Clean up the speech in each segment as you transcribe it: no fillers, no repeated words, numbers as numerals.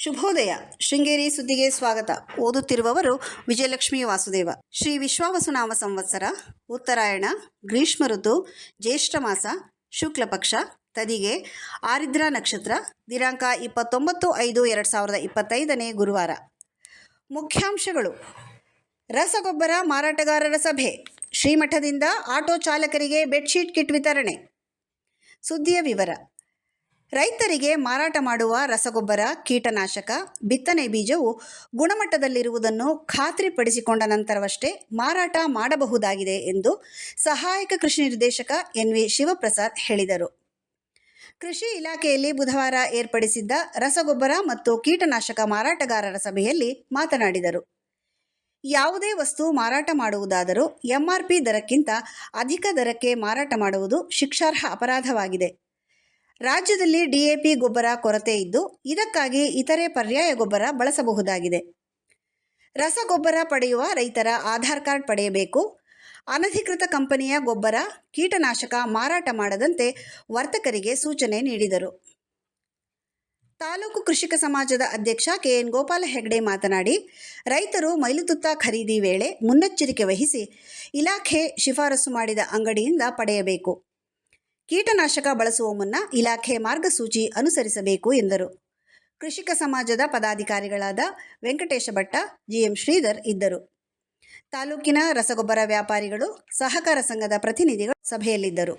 ಶುಭೋದಯ. ಶೃಂಗೇರಿ ಸುದ್ದಿಗೆ ಸ್ವಾಗತ. ಓದುತ್ತಿರುವವರು ವಿಜಯಲಕ್ಷ್ಮಿ ವಾಸುದೇವ. ಶ್ರೀ ವಿಶ್ವಾವಸುನಾಮ ಸಂವತ್ಸರ, ಉತ್ತರಾಯಣ, ಗ್ರೀಷ್ಮ ಋತು, ಜ್ಯೇಷ್ಠ ಮಾಸ, ಶುಕ್ಲ ಪಕ್ಷ, ತದಿಗೆ, ಆರಿದ್ರಾ ನಕ್ಷತ್ರ, ದಿನಾಂಕ 29/5/2025 ಗುರುವಾರ. ಮುಖ್ಯಾಂಶಗಳು: ರಸಗೊಬ್ಬರ ಮಾರಾಟಗಾರರ ಸಭೆ, ಶ್ರೀಮಠದಿಂದ ಆಟೋ ಚಾಲಕರಿಗೆ ಬೆಡ್ಶೀಟ್ ಕಿಟ್ ವಿತರಣೆ. ಸುದ್ದಿಯ ವಿವರ. ರೈತರಿಗೆ ಮಾರಾಟ ಮಾಡುವ ರಸಗೊಬ್ಬರ, ಕೀಟನಾಶಕ, ಬಿತ್ತನೆ ಬೀಜವು ಗುಣಮಟ್ಟದಲ್ಲಿರುವುದನ್ನು ಖಾತ್ರಿಪಡಿಸಿಕೊಂಡ ನಂತರವಷ್ಟೇ ಮಾರಾಟ ಮಾಡಬಹುದಾಗಿದೆ ಎಂದು ಸಹಾಯಕ ಕೃಷಿ ನಿರ್ದೇಶಕ ಎನ್.ವಿ. ಶಿವಪ್ರಸಾದ್ ಹೇಳಿದರು. ಕೃಷಿ ಇಲಾಖೆಯಲ್ಲಿ ಬುಧವಾರ ಏರ್ಪಡಿಸಿದ್ದ ರಸಗೊಬ್ಬರ ಮತ್ತು ಕೀಟನಾಶಕ ಮಾರಾಟಗಾರರ ಸಭೆಯಲ್ಲಿ ಮಾತನಾಡಿದರು. ಯಾವುದೇ ವಸ್ತು ಮಾರಾಟ ಮಾಡುವುದಾದರೂ ಎಂಆರ್ಪಿ ದರಕ್ಕಿಂತ ಅಧಿಕ ದರಕ್ಕೆ ಮಾರಾಟ ಮಾಡುವುದು ಶಿಕ್ಷಾರ್ಹ ಅಪರಾಧವಾಗಿದೆ. ರಾಜ್ಯದಲ್ಲಿ ಡಿಎಪಿ ಗೊಬ್ಬರ ಕೊರತೆ ಇದ್ದು, ಇದಕ್ಕಾಗಿ ಇತರೆ ಪರ್ಯಾಯ ಗೊಬ್ಬರ ಬಳಸಬಹುದಾಗಿದೆ. ರಸಗೊಬ್ಬರ ಪಡೆಯುವ ರೈತರ ಆಧಾರ್ ಕಾರ್ಡ್ ಪಡೆಯಬೇಕು. ಅನಧಿಕೃತ ಕಂಪನಿಯ ಗೊಬ್ಬರ, ಕೀಟನಾಶಕ ಮಾರಾಟ ಮಾಡದಂತೆ ವರ್ತಕರಿಗೆ ಸೂಚನೆ ನೀಡಿದರು. ತಾಲೂಕು ಕೃಷಿಕ ಸಮಾಜದ ಅಧ್ಯಕ್ಷ ಕೆಎನ್ ಗೋಪಾಲ ಹೆಗ್ಡೆ ಮಾತನಾಡಿ, ರೈತರು ಮೈಲುತುತ್ತ ಖರೀದಿ ವೇಳೆ ಮುನ್ನೆಚ್ಚರಿಕೆ ವಹಿಸಿ ಇಲಾಖೆ ಶಿಫಾರಸು ಮಾಡಿದ ಅಂಗಡಿಯಿಂದ ಪಡೆಯಬೇಕು. ಕೀಟನಾಶಕ ಬಳಸುವ ಮುನ್ನ ಇಲಾಖೆ ಮಾರ್ಗಸೂಚಿ ಅನುಸರಿಸಬೇಕು ಎಂದರು. ಕೃಷಿಕ ಸಮಾಜದ ಪದಾಧಿಕಾರಿಗಳಾದ ವೆಂಕಟೇಶ ಭಟ್ಟ, ಜಿಎಂ ಶ್ರೀಧರ್ ಇದ್ದರು. ತಾಲೂಕಿನ ರಸಗೊಬ್ಬರ ವ್ಯಾಪಾರಿಗಳು, ಸಹಕಾರ ಸಂಘದ ಪ್ರತಿನಿಧಿಗಳು ಸಭೆಯಲ್ಲಿದ್ದರು.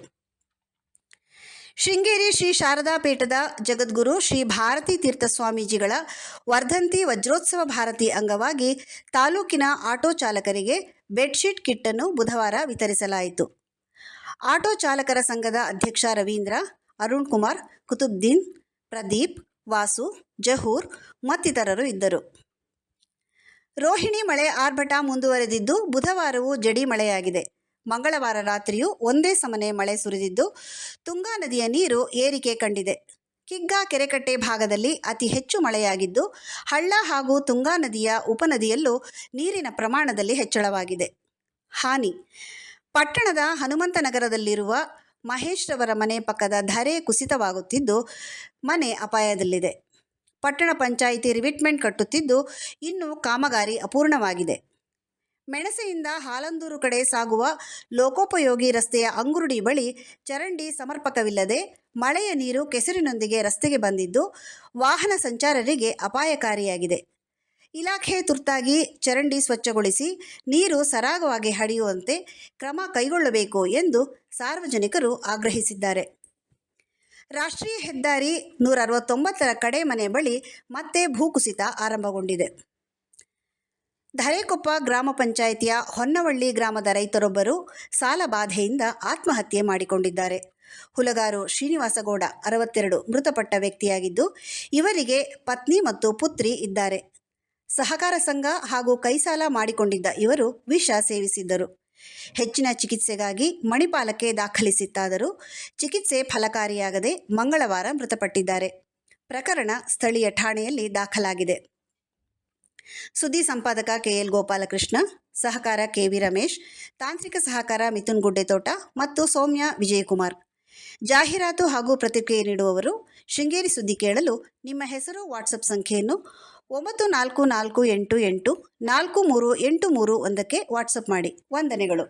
ಶೃಂಗೇರಿ ಶ್ರೀ ಶಾರದಾ ಪೀಠದ ಜಗದ್ಗುರು ಶ್ರೀ ಭಾರತೀ ತೀರ್ಥ ಸ್ವಾಮೀಜಿಗಳ ವರ್ಧಂತಿ ವಜ್ರೋತ್ಸವ ಭಾರತಿ ಅಂಗವಾಗಿ ತಾಲೂಕಿನ ಆಟೋ ಚಾಲಕರಿಗೆ ಬೆಡ್ಶೀಟ್ ಕಿಟ್ ಅನ್ನು ಬುಧವಾರ ವಿತರಿಸಲಾಯಿತು. ಆಟೋ ಚಾಲಕರ ಸಂಘದ ಅಧ್ಯಕ್ಷ ರವೀಂದ್ರ, ಅರುಣ್ ಕುಮಾರ್, ಕುತುಬ್ದೀನ್, ಪ್ರದೀಪ್, ವಾಸು, ಜಹೂರ್ ಮತ್ತಿತರರು ಇದ್ದರು. ರೋಹಿಣಿ ಮಳೆ ಆರ್ಭಟ ಮುಂದುವರೆದಿದ್ದು, ಬುಧವಾರವೂ ಜಡಿ ಮಳೆಯಾಗಿದೆ. ಮಂಗಳವಾರ ರಾತ್ರಿಯೂ ಒಂದೇ ಸಮನೆ ಮಳೆ ಸುರಿದಿದ್ದು, ತುಂಗಾ ನದಿಯ ನೀರು ಏರಿಕೆ ಕಂಡಿದೆ. ಕಿಗ್ಗಾ ಕೆರೆಕಟ್ಟೆ ಭಾಗದಲ್ಲಿ ಅತಿ ಹೆಚ್ಚು ಮಳೆಯಾಗಿದ್ದು, ಹಳ್ಳ ಹಾಗೂ ತುಂಗಾ ನದಿಯ ಉಪನದಿಯಲ್ಲೂ ನೀರಿನ ಪ್ರಮಾಣದಲ್ಲಿ ಹೆಚ್ಚಳವಾಗಿದೆ. ಹಾನಿ: ಪಟ್ಟಣದ ಹನುಮಂತನಗರದಲ್ಲಿರುವ ಮಹೇಶ್ ರವರ ಮನೆ ಪಕ್ಕದ ಧರೆ ಕುಸಿತವಾಗುತ್ತಿದ್ದು, ಮನೆ ಅಪಾಯದಲ್ಲಿದೆ. ಪಟ್ಟಣ ಪಂಚಾಯಿತಿ ರಿವಿಟ್ಮೆಂಟ್ ಕಟ್ಟುತ್ತಿದ್ದು, ಇನ್ನೂ ಕಾಮಗಾರಿ ಅಪೂರ್ಣವಾಗಿದೆ. ಮೆಣಸೆಯಿಂದ ಹಾಲಂದೂರು ಕಡೆ ಸಾಗುವ ಲೋಕೋಪಯೋಗಿ ರಸ್ತೆಯ ಅಂಗುರುಡಿ ಬಳಿ ಚರಂಡಿ ಸಮರ್ಪಕವಿಲ್ಲದೆ ಮಳೆಯ ನೀರು ಕೆಸರಿನೊಂದಿಗೆ ರಸ್ತೆಗೆ ಬಂದಿದ್ದು, ವಾಹನ ಸಂಚಾರರಿಗೆ ಅಪಾಯಕಾರಿಯಾಗಿದೆ. ಇಲಾಖೆ ತುರ್ತಾಗಿ ಚರಂಡಿ ಸ್ವಚ್ಛಗೊಳಿಸಿ ನೀರು ಸರಾಗವಾಗಿ ಹರಿಯುವಂತೆ ಕ್ರಮ ಕೈಗೊಳ್ಳಬೇಕು ಎಂದು ಸಾರ್ವಜನಿಕರು ಆಗ್ರಹಿಸಿದ್ದಾರೆ. ರಾಷ್ಟ್ರೀಯ ಹೆದ್ದಾರಿ 169ರ ಕಡೆ ಮನೆ ಬಳಿ ಮತ್ತೆ ಭೂಕುಸಿತ ಆರಂಭಗೊಂಡಿದೆ. ಧರೆಕೊಪ್ಪ ಗ್ರಾಮ ಪಂಚಾಯಿತಿಯ ಹೊನ್ನವಳ್ಳಿ ಗ್ರಾಮದ ರೈತರೊಬ್ಬರು ಸಾಲ ಬಾಧೆಯಿಂದ ಆತ್ಮಹತ್ಯೆ ಮಾಡಿಕೊಂಡಿದ್ದಾರೆ. ಹುಲಗಾರು ಶ್ರೀನಿವಾಸಗೌಡ 62 ಮೃತಪಟ್ಟ ವ್ಯಕ್ತಿಯಾಗಿದ್ದು, ಇವರಿಗೆ ಪತ್ನಿ ಮತ್ತು ಪುತ್ರಿ ಇದ್ದಾರೆ. ಸಹಕಾರ ಸಂಘ ಹಾಗೂ ಕೈಸಾಲ ಮಾಡಿಕೊಂಡಿದ್ದ ಇವರು ವಿಷ ಸೇವಿಸಿದ್ದರು. ಹೆಚ್ಚಿನ ಚಿಕಿತ್ಸೆಗಾಗಿ ಮಣಿಪಾಲಕ್ಕೆ ದಾಖಲಿಸಿತ್ತಾದರೂ ಚಿಕಿತ್ಸೆ ಫಲಕಾರಿಯಾಗದೆ ಮಂಗಳವಾರ ಮೃತಪಟ್ಟಿದ್ದಾರೆ. ಪ್ರಕರಣ ಸ್ಥಳೀಯ ಠಾಣೆಯಲ್ಲಿ ದಾಖಲಾಗಿದೆ. ಸುದ್ದಿ ಸಂಪಾದಕ ಕೆಎಲ್ ಗೋಪಾಲಕೃಷ್ಣ, ಸಹಕಾರ ಕೆವಿ ರಮೇಶ್, ತಾಂತ್ರಿಕ ಸಹಕಾರ ಮಿಥುನ್ ಗುಡ್ಡೆತೋಟ ಮತ್ತು ಸೌಮ್ಯ ವಿಜಯಕುಮಾರ್. ಜಾಹೀರಾತು ಹಾಗೂ ಪ್ರತಿಕ್ರಿಯೆ ನೀಡುವವರು ಶೃಂಗೇರಿ ಸುದ್ದಿ ಕೇಳಲು ನಿಮ್ಮ ಹೆಸರು, ವಾಟ್ಸಪ್ ಸಂಖ್ಯೆಯನ್ನು 9448843831ಕ್ಕೆ ವಾಟ್ಸಪ್ ಮಾಡಿ. ವಂದನೆಗಳು.